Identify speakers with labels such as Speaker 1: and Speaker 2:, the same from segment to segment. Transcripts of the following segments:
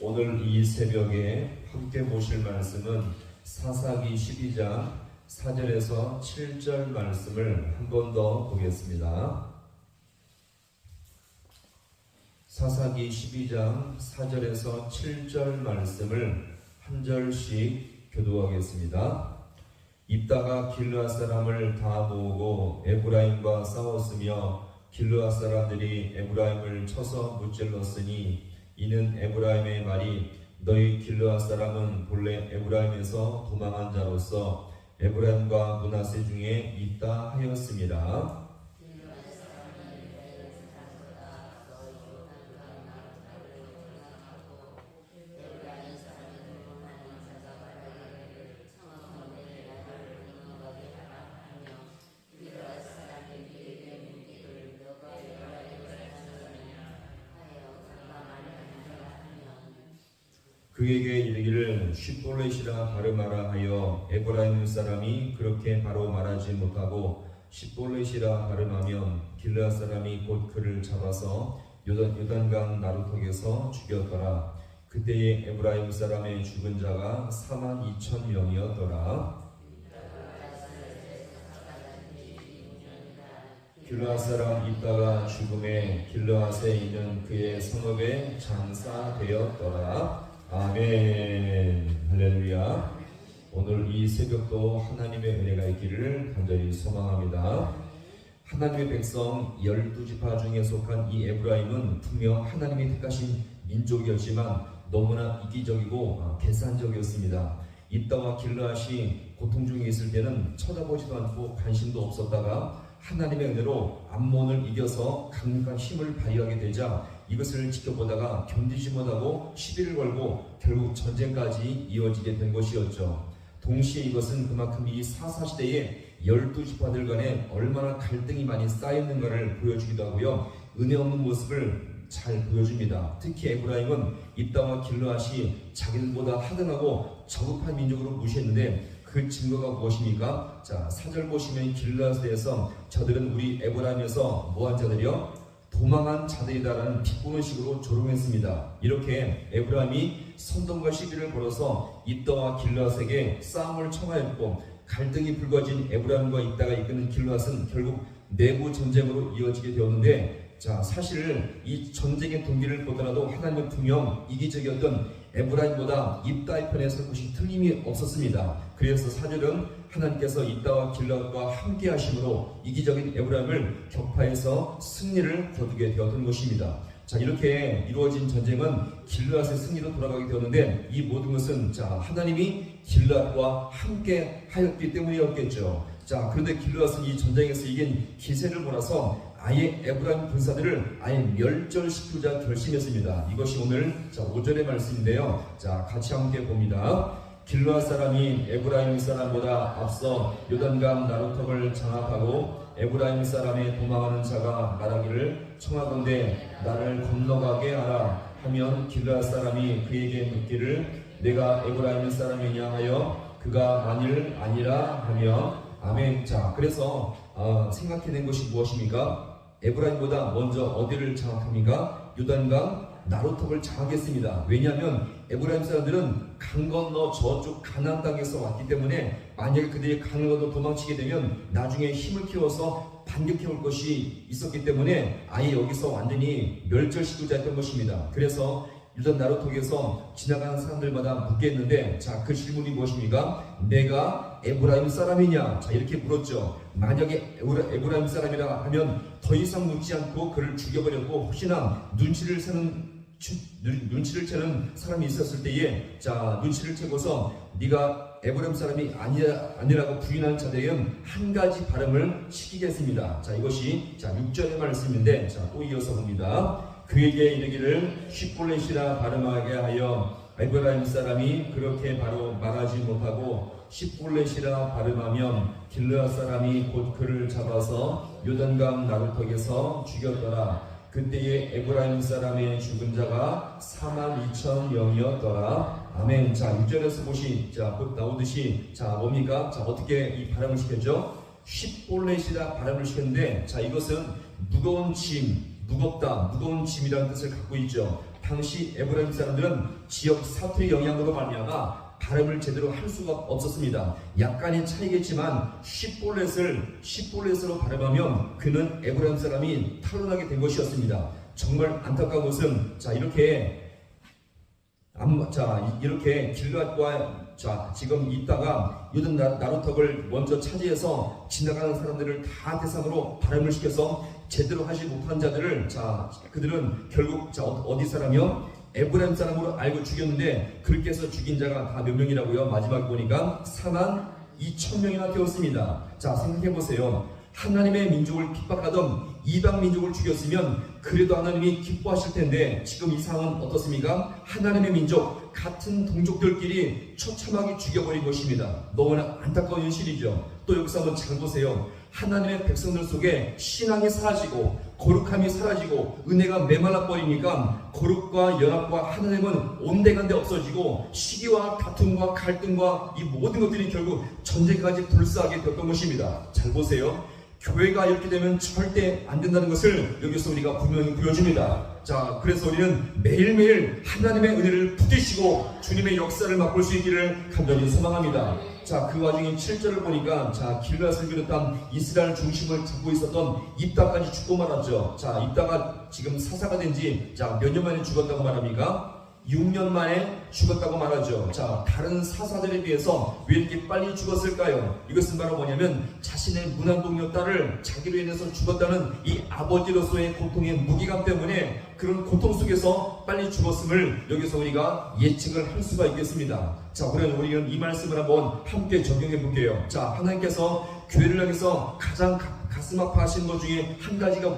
Speaker 1: 오늘 이 새벽에 함께 보실 말씀은 사사기 12장 4절에서 7절 말씀을 한 번 더 보겠습니다. 사사기 12장 4절에서 7절 말씀을 한 절씩 교도하겠습니다. 입다가 길르앗 사람을 다 모으고 에브라임과 싸웠으며 길르앗 사람들이 에브라임을 쳐서 무찔렀으니 이는 에브라임의 말이 너희 길르앗 사람은 본래 에브라임에서 도망한 자로서 에브라임과 므낫세 중에 있다 하였습니다. 그에게 이르기를 쉿볼렛이라 발음하라 하여 에브라임 사람이 그렇게 바로 말하지 못하고 쉿볼렛이라 발음하면 길르앗 사람이 곧 그를 잡아서 요단강 나루턱에서 죽였더라. 그때에 에브라임 사람의 죽은 자가 42,000명이었더라. 길르앗 사람 입다가 죽음에 길르앗에 있는 그의 성읍에 장사되었더라. 아멘. 할렐루야. 오늘 이 새벽도 하나님의 은혜가 있기를 간절히 소망합니다. 하나님의 백성 12지파 중에 속한 이 에브라임은 분명 하나님이 택하신 민족이었지만 너무나 이기적이고 계산적이었습니다. 입다와 길르앗이 고통 중에 있을 때는 쳐다보지도 않고 관심도 없었다가 하나님의 은혜로 암몬을 이겨서 강력한 힘을 발휘하게 되자 이것을 지켜보다가 견디지 못하고 시비를 걸고 결국 전쟁까지 이어지게 된 것이었죠. 동시에 이것은 그만큼 이 사사시대에 12지파들 간에 얼마나 갈등이 많이 쌓여있는가를 보여주기도 하고요. 은혜 없는 모습을 잘 보여줍니다. 특히 에브라임은 입다와 길르앗이 자기들보다 하등하고 저급한 민족으로 무시했는데 그 증거가 무엇입니까? 자, 4절 보시면 길르앗에 대해서 저들은 우리 에브라임에서 뭐한 자들이요? 도망한 자들이다라는 비꼬는 식으로 조롱했습니다. 이렇게 에브라임이 선동과 시비를 걸어서 입다와 길르앗에게 싸움을 청하였고 갈등이 불거진 에브라임과 입다가 이끄는 길르앗은 결국 내부 전쟁으로 이어지게 되었는데, 자, 사실 이 전쟁의 동기를 보더라도 하나님은 분명 이기적이었던 에브라임보다 입다의 편에 설 것이 틀림이 없었습니다. 그래서 4절은 하나님께서 입다와 길르앗과 함께 하심으로 이기적인 에브라임을 격파해서 승리를 거두게 되었던 것입니다. 자, 이렇게 이루어진 전쟁은 길르앗의 승리로 돌아가게 되었는데 이 모든 것은 자, 하나님이 길르앗과 함께 하였기 때문이었겠죠. 자, 그런데 길르앗은 이 전쟁에서 이긴 기세를 몰아서 아예 에브라임 군사들을 아예 멸절시키자 결심했습니다. 이것이 오늘 5절의 말씀인데요. 자, 같이 함께 봅니다. 길르앗 사람이 에브라임 사람보다 앞서 요단강 나루턱을 장악하고 에브라임 사람의 도망하는 자가 말하기를 청하건대 나를 건너가게 하라 하면 길르앗 사람이 그에게 묻기를 내가 에브라임 사람이냐 하여 그가 만일 아니라 하며 아멘. 자, 그래서 생각해낸 것이 무엇입니까? 에브라임보다 먼저 어디를 장악합니까? 요단강 나루턱을 장악했습니다. 왜냐하면 에브라임 사람들은 강 건너 저쪽 가나안 땅에서 왔기 때문에 만약에 그들이 강을 건너 도망치게 되면 나중에 힘을 키워서 반격해 올 것이 있었기 때문에 아예 여기서 완전히 멸절시키자 했던 것입니다. 그래서 요단 나루턱에서 지나가는 사람들마다 묻겠는데, 자, 그 질문이 무엇입니까? 내가 에브라임 사람이냐? 자, 이렇게 물었죠. 만약에 에브라임 사람이라 하면 더 이상 묻지 않고 그를 죽여버렸고, 혹시나 눈치를 채는 사람이 있었을 때에, 자, 눈치를 채고서 네가 에브라임 사람이 아니라고 부인하는 자들에게는 한 가지 발음을 시키겠습니다. 자, 이것이 6절의 말씀인데, 자, 또 이어서 봅니다. 그에게 이르기를 쉿볼렛이라 발음하게 하여 에브라임 사람이 그렇게 바로 말하지 못하고 쉿볼렛이라 발음하면 길르앗 사람이 곧 그를 잡아서 요단강 나루턱에서 죽였더라. 그때에 에브라임 사람의 죽은 자가 42,000명이었더라. 아멘. 자, 6절에서 보시, 자, 곧 나오듯이, 자, 뭡니까? 자, 어떻게 이 발음을 시켰죠? 쉿볼렛이라 발음을 시켰는데, 자, 이것은 무거운 짐, 무겁다, 무거운 짐이라는 뜻을 갖고 있죠. 당시 에브라임 사람들은 지역 사투리 영향으로 말미암아 발음을 제대로 할 수가 없었습니다. 약간의 차이겠지만 시볼렛으로 발음하면 그는 에브라임 사람이 탄로나게 된 것이었습니다. 정말 안타까운 것은 이렇게 길앗과 지금 있다가 유든 나루턱을 먼저 차지해서 지나가는 사람들을 다 대상으로 발음을 시켜서 제대로 하지 못한 자들을 그들은 결국 어디 사람이요? 에브라임 사람으로 알고 죽였는데 그렇게 해서 죽인 자가 다 몇 명이라고요? 마지막에 보니까 42,000명이나 되었습니다. 생각해보세요. 하나님의 민족을 핍박하던 이방 민족을 죽였으면 그래도 하나님이 기뻐하실 텐데 지금 이 상황은 어떻습니까? 하나님의 민족 같은 동족들끼리 처참하게 죽여버린 것입니다. 너무나 안타까운 현실이죠. 또 여기서 한번 잘 보세요. 하나님의 백성들 속에 신앙이 사라지고 거룩함이 사라지고 은혜가 메말라 버리니까 거룩과 연합과 하나님은 온데간데 없어지고 시기와 다툼과 갈등과 이 모든 것들이 결국 전쟁까지 불사하게 되었던 것입니다. 잘 보세요. 교회가 이렇게 되면 절대 안 된다는 것을 여기서 우리가 분명히 보여줍니다. 그래서 우리는 매일매일 하나님의 은혜를 붙드시고 주님의 역사를 맛볼 수 있기를 간절히 소망합니다. 그 와중에 7절을 보니까 길앗을 비롯한 이스라엘 중심을 잡고 있었던 입다까지 죽고 말았죠. 입다가 지금 사사가 된 지 몇 년 만에 죽었다고 말합니까? 6년 만에 죽었다고 말하죠. 다른 사사들에 비해서 왜 이렇게 빨리 죽었을까요? 이것은 바로 뭐냐면 자신의 문안동녀 딸을 자기로 인해서 죽었다는 이 아버지로서의 고통의 무게감 때문에 그런 고통 속에서 빨리 죽었음을 여기서 우리가 예측을 할 수가 있겠습니다. 그러면 우리는 이 말씀을 한번 함께 적용해 볼게요. 하나님께서 교회를 향해서 가장 가슴 아파하시는 것 중에 한 가지가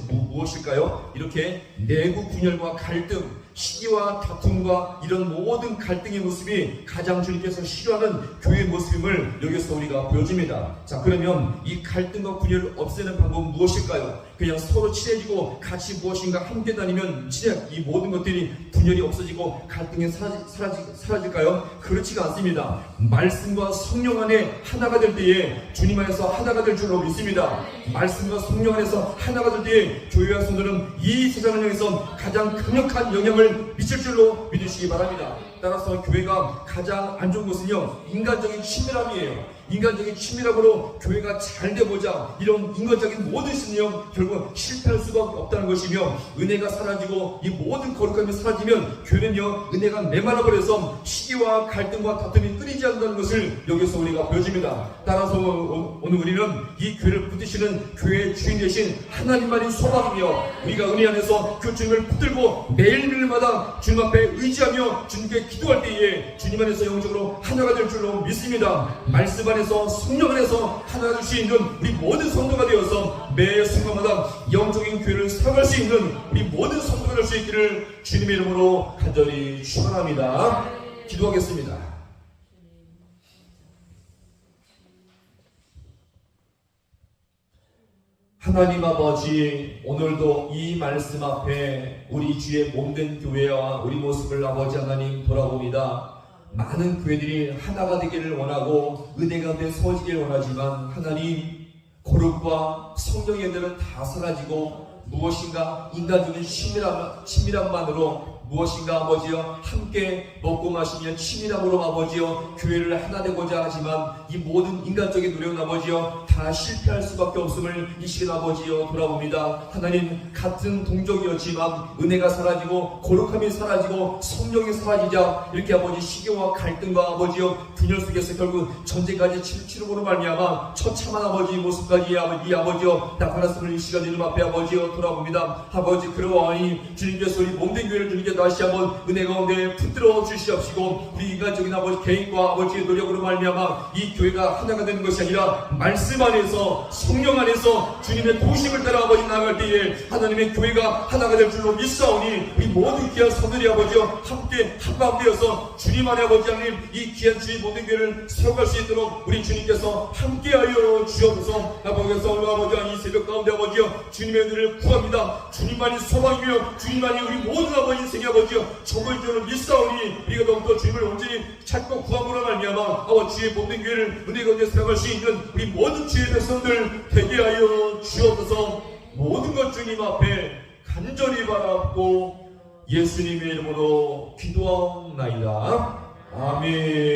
Speaker 1: 무엇일까요? 이렇게 내부 분열과 갈등, 시기와 다툼과 이런 모든 갈등의 모습이 가장 주님께서 싫어하는 교회의 모습임을 여기서 우리가 보여줍니다. 그러면 이 갈등과 분열을 없애는 방법은 무엇일까요? 그냥 서로 친해지고 같이 무엇인가 함께 다니면 이 모든 것들이 분열이 없어지고 갈등이 사라질까요? 그렇지가 않습니다. 말씀과 성령 안에 하나가 될 때에 주님 안에서 하나가 될 줄로 믿습니다. 말씀과 성령 안에서 하나가 될 때에 교회와 성도는 이 세상을 향해서 가장 강력한 영향을 미칠 줄로 믿으시기 바랍니다. 따라서 교회가 가장 안 좋은 것은요, 인간적인 친밀함이에요. 인간적인 친밀함으로 교회가 잘 돼보자, 이런 인간적인 모든 신념 결국 실패할 수가 없다는 것이며, 은혜가 사라지고 이 모든 거룩함이 사라지면 교회는요 은혜가 메말라버려서 시기와 갈등과 다툼이 끊이지 않는다는 것을 여기서 우리가 보여줍니다. 따라서 오늘 우리는 이 교회를 붙드시는 교회의 주인 되신 하나님만이 소망이며, 우리가 은혜 안에서 그 주님을 붙들고 매일매일마다 주님 앞에 의지하며 주님께 기도할 때에 주님 안에서 영적으로 하나가 될 줄로 믿습니다. 말씀 안에서 성령 안에서 하나가 될 수 있는 우리 모든 성도가 되어서 매 순간마다 영적인 교회를 살아갈 수 있는 우리 모든 성도가 될 수 있기를 주님의 이름으로 간절히 축원합니다. 기도하겠습니다. 하나님 아버지, 오늘도 이 말씀 앞에 우리 주의 몸된 교회와 우리 모습을 아버지 하나님 돌아봅니다. 많은 교회들이 하나가 되기를 원하고 은혜 가운데 서지기를 원하지만 하나님, 거룩과 성령의 은혜는 다 사라지고 무엇인가 인간적인 친밀함만으로 무엇인가 아버지여 함께 먹고 마시며 친밀함으로 아버지여 교회를 하나 되고자 하지만 이 모든 인간적인 노력은 아버지여 다 실패할 수밖에 없음을 이 시간 아버지여 돌아봅니다. 하나님, 같은 동족이었지만 은혜가 사라지고 거룩함이 사라지고 성령이 사라지자 이렇게 아버지 시기와 갈등과 아버지여 분열 속에서 결국 전쟁까지 치르므로 말미암아 처참한 아버지 모습까지 이 아버지여 나타났음을 이 시간 이름 앞에 아버지여 돌아봅니다. 아버지, 그러하니 주님께서 우리 몸된 교회를 주님께 다시 한번 은혜 가운데 붙들어 주시옵시고 우리 인간적인 아버지 개인과 아버지의 노력으로 말미암아 이 교회가 하나가 되는 것이 아니라 말씀 안에서 성령 안에서 주님의 도심을 따라 아버지 나아갈 때에 하나님의 교회가 하나가 될 줄로 믿사오니 우리 모든 귀한 성도들이 아버지여 함께 한마음되어서 주님 안에 아버지 하나님 이 귀한 주의 모든 교회를 세워갈 수 있도록 우리 주님께서 함께하여 주옵소서. 아버지께서 오늘 아버지 이 새벽 가운데 아버지여 주님의 은혜를 구합니다. 주님만이 소망이며 주님만이 우리 모든 아버지 인생의 아버지여 정말 저는 믿사오니 우리가 더욱더 주님을 온전히 찾고 구함으로 말미암아 아버지 주의 몸된 교회를 은혜 가운데 살아갈 수 있는 우리 모든 주의 백성들 되게 하여 주옵소서. 모든 것 주님 앞에 간절히 바라고 예수님의 이름으로 기도하옵나이다. 아멘.